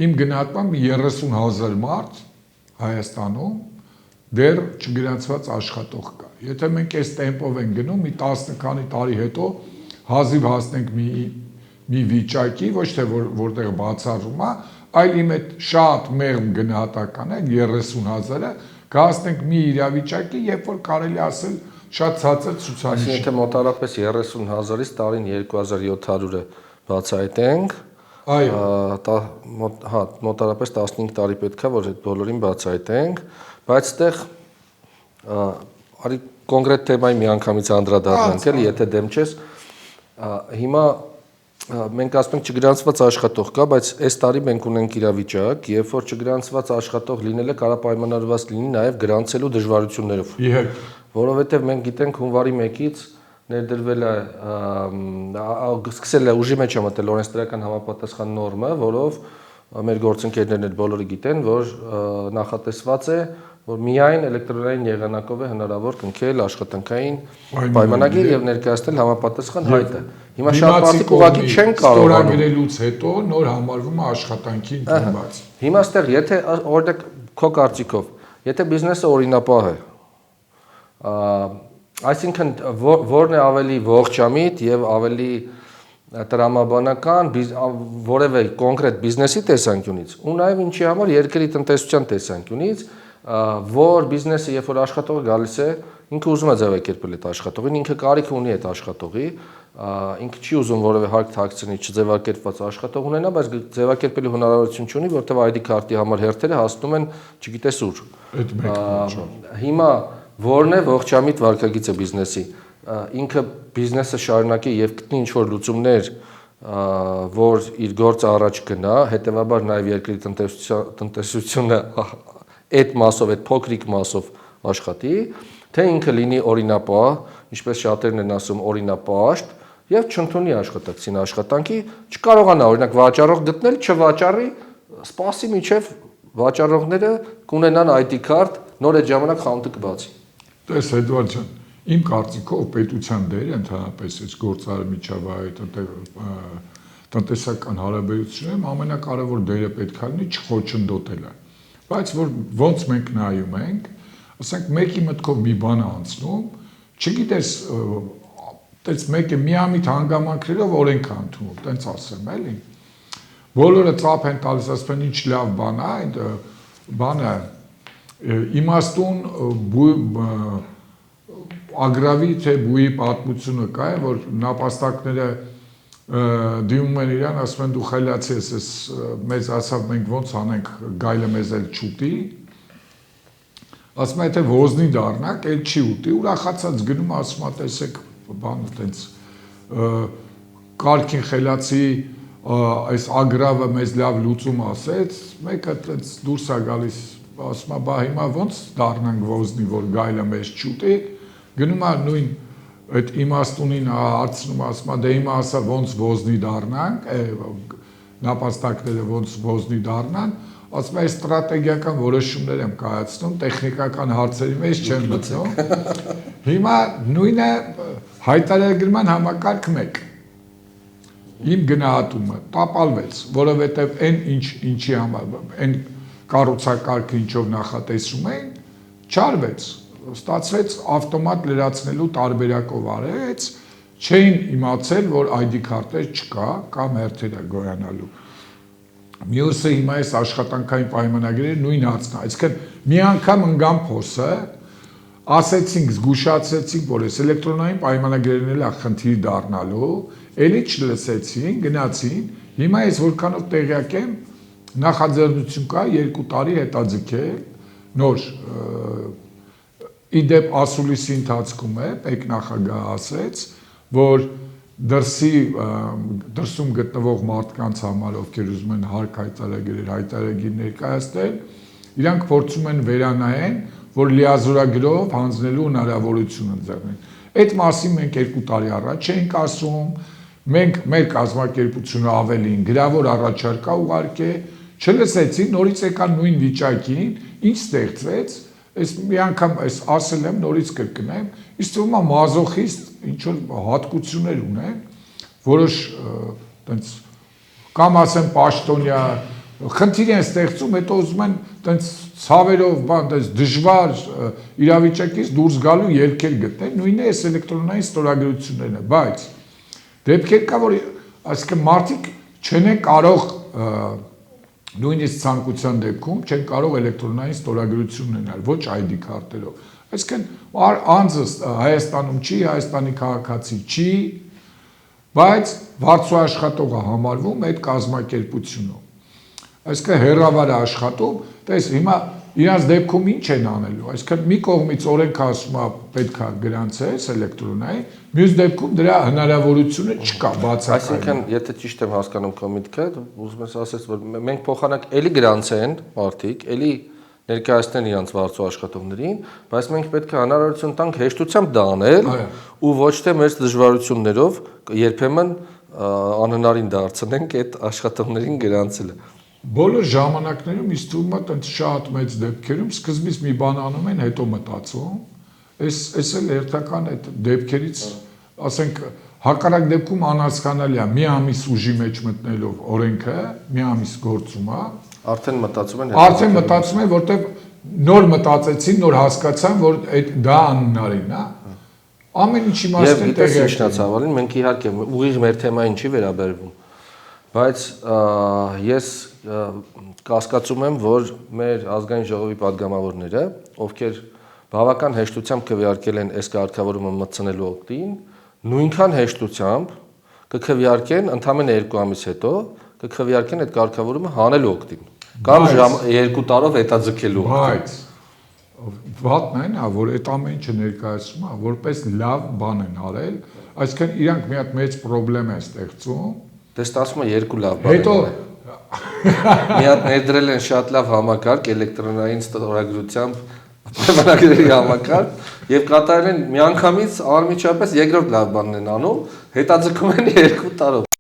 Իմ գնահատմամբ 30,000 մարդ Հայաստանում դեռ չգրանցված աշխատող կա։ Եթե մենք այս տեմպով ենք գնում, մի 10 քանի տարի հետո հազիվ հասնենք մի վիճակի, ոչ թե որտեղ բացառում է, այլ իմ այդ շատ մեղմ գնահատականը 30,000-ը կհասնենք մի իրավիճակի, երբ որ կարելի ասել շատ ցածր ցուցանիշ։ Եթե մոտարապես 30,000-ից տարին 2,700-ը բացահայտենք, մոտարապես 15 տարի պետք է, որ այդ բոլորին բացահայտենք, բայց այդտեղ արի կոնկրետ թեմայի միանգամից անդրադառնանք, էլի, եթե դեմ չես, հիմա մենք ասում ենք չգրանցված աշխատող կա, բայց այս տարի մենք ունենք իրավիճակ, երբ որ չգրանցված աշխատող լինելը կարող է պայմանավորված լինի նաև գրանցելու դժվարություններով։ Իհարկե, որովհետև մենք գիտենք հունվարի 1-ից ներդրվել է սկսել է ուժի մեջ մտել օրենսդրական համապատասխան նորմը, որով մեր գործընկերներն էլ բոլորը գիտեն, որ նախատեսված է, որ միայն էլեկտրոնային եղանակով է հնարավոր կնքել աշխատանքային պայմանագիր եւ ներկայացնել համապատասխան հայտը։ Հիմա շատ մարդիկ ուղղակի չեն կարողանում ստորագրելուց հետո նոր համարվում է աշխատանքի ընդունված։ Հիմա այստեղ եթե օրինակ քո կարծիքով, եթե բիզնեսը օրինապահ է, այսինքն որն է ավելի ողջամիտ եւ ավելի տրամաբանական որևէ կոնկրետ բիզնեսի տեսանկյունից ու նաեւ ինչի համար երկրի տնտեսության տեսանկյունից, որ բիզնեսը երբ որ աշխատողը գալիս է, ինքը ուզում է ձևակերպել այդ աշխատողին, ինքը կարիք ունի այդ աշխատողի, ինքը չի ուզում որևէ հարկ թաքցնի չձևակերպված աշխատող ունենա, բայց ձևակերպելու հնարավորություն չունի, որտեղ ID քարտի համար հերթերը հասնում են չգիտես ուր։ Այդ մեկը։ Հիմա որն է ողջամիտ վարքագիծը բիզնեսի, ինքը բիզնեսը շարունակի եւ գտնի ինչ-որ լուծումներ, որ իր գործը առաջ գնա, հետեւաբար նաեւ երկրի տնտեսությունը այդ մասով, այդ փոքրիկ մասով աշխատի, թե ինքը լինի օրինապահ, ինչպես շատերն են ասում, օրինապաշտ եւ չընդունի աշխատակցին աշխատանքի, չկարողանա օրինակ վաճառող գտնել, չվաճառի, սպասի միջև վաճառողները կունենան ID քարտ, նոր այդ ժամանակ խանութը կբացի։ Տես Էդվարդ ջան, իմ կարծիքով պետության դերը ընդհանրապես այս գործարար միջավայրի տնտեսական հարաբերություններում ամենակարևոր դերը պետք է լինի չխոչընդոտելը։ Բայց որ ոնց մենք նայում ենք, ասենք մեկի մտքով մի բան անցնում, չգիտես, այդպես մեկը միամիտ հանգամանքներով օրենք է ընդունում, տենց ասեմ, էլի։ Բոլորը ծափ են տալիս, ասում են ինչ լավ բան է, այդ բանը իմաստուն ագրավի թե բուի պատմությունը կա, որ նապաստակները դիմում են իրան, ասում են դու խելացի ես, մեզ ասավ մենք ոնց անենք, գայլը մեզ էլ չուտի, ասում է եթե ոզնի դառնանք, էլ չի ուտի, ուրախացած գնում, ասում է տեսեք բանը տենց կարգին խելացի այս ագրավը մեզ լավ լուծում ասեց, մեկը տենց դուրս է գալիս, ասում է բա հիմա ոնց դառնանք ոզնի, որ գայլը մեզ չուտի, գնում է նույն այդ իմաստունին հարցնում ասում է դե հիմա ասա ոնց ոզնի դառնանք, նապաստակները ոնց ոզնի դառնան, ասում է ստրատեգիական որոշումներ եմ կայացնում, տեխնիկական հարցերի մեջ չեմ մտնում։ Հիմա նույնը հայտարարագրման համակարգ 1։ Իմ գնահատումը տապալվեց, որովհետև այն ինչի համար, այն կառուցակարգը ինչով նախատեսում էին, չարվեց, ստացվեց ավտոմատ լրացնելու տարբերակով արեց, չէին իմացել, որ ID քարտեր չկա, կամ հերթերը գոյանալու։ Մյուսը հիմա այս աշխատանքային պայմանագրերը նույն հարցն է, այսինքն մի անգամ ընկան փոսը, ասեցինք, զգուշացրեցինք, որ այս էլեկտրոնային պայմանագրերն էլ խնդիր դառնալու, էլի չլսեցին, գնացին, հիմա ես որքանով տեղյակ եմ, նախաձեռնություն կա 2 տարի հետաձգել, նոր իդեպ ասուլիսի ընթացքում է, պետնախագահը ասեց, որ դրսում գտնվող մարդկանց համար, ովքեր ուզում են հարկ հայտարարագիր ներկայացնել, իրանք փորձում են վերանայեն, որ լիազորագրով հանձնելու հնարավորություն ընձեռնեն։ Այդ մասին մենք 2 տարի առաջ էինք ասում, մենք մեր կազմակերպությունը ավելին գրավոր առաջարկա ուղարկե, չլսեցին, նորից եկան նույն վիճակին, ինչ ստեղծվեց, այս մի անգամ ասել եմ, նորից կրկնեմ, իսկ թվում է մազոխիստ ինչ որ հատկություններ ունեն, որոշ տենց կամ ասեմ պաշտոնյա, խնդիր են ստեղծում, հետո ուզում են տենց ցավերով, բան, տենց դժվար իրավիճակից դուրս գալու ելքեր գտնել, նույնն է այս էլեկտրոնային ստորագրություններն է, բայց դեպքեր կա, որ այսինքն մարդիկ չեն կարող նույնիսկ ցանկության դեպքում չեն կարող էլեկտրոնային ստորագրություն ունենալ, ոչ ID քարտերով։ Այսինքն անձը Հայաստանում չի, Հայաստանի քաղաքացի չի, բայց վարձու աշխատողը համարվում այդ կազմակերպությունում։ Այսինքն հերավար աշխատում, տես հիմա իրանց դեպքում ինչ են անելու, այսինքն մի կողմից օրենքը ասում է պետք է գրանցես էլեկտրոնային, մյուս դեպքում դրա հնարավորությունը չկա բացակայում։ Այսինքն, եթե ճիշտ եմ հասկանում քո միտքը, ուզում ես ասես, որ մենք փոխանակ էլի գրանցեն մարդիկ, էլի ներկայացնեն իրենց վարձու աշխատողներին, բայց մենք պետք է հնարավորություն տանք հեշտությամբ դա անել ու ոչ թե մեր դժվարություններով երբեմն անհնարին դարձնենք այդ աշխատողներին գրանցելը։ Բոլոր ժամանակներում ինձ թվում է տենց շատ մեծ դեպքերում սկզբից մի բան անում են, հետո մտածում, այս էլ հերթական այդ դեպքերից, ասենք, հակառակ դեպքում անհասկանալի է, մի ամիս ուժի մեջ մտնելով օրենքը, մի ամիս գործում է, արդեն մտածում են, որտեղ նոր մտածեցին, նոր հասկացան, որ դա անհնարին է, ամեն ինչ իմաստն տեղի է։ Եվ ինչն է ցավալին, մենք իհարկե ուղիղ մեր թեմային չի վերաբերվում, բայց ես կասկածում եմ, որ մեր ազգային ժողովի падգամավորները, ովքեր բավական հեշտությամբ քվեարկել են այս կարգավորումը մտցնելու օգտին, նույնքան հեշտությամբ կքվեարկեն ընդամենը 2 ամիս հետո կքվեարկեն այդ կարգավորումը հանելու օգտին կամ 2 տարով հետաձգելու օգտին։ Բայց վատն այն է, որ այդ ամեն ինչը ներկայացում է, որպես լավ բան են արել, այսինքն իրանք մի հատ մեծ խնդրեմ են ստեղծում։ Դե ստացվում է 2 լավ բան։ Հետո մի հատ ներդրել են շատ լավ համակարգ էլեկտրոնային ստորագրությամբ պայմանագրերի համակարգ եւ կատարել են միանգամից անմիջապես երկրորդ լավ բանն են անում, հետաձգում են 2 տարով։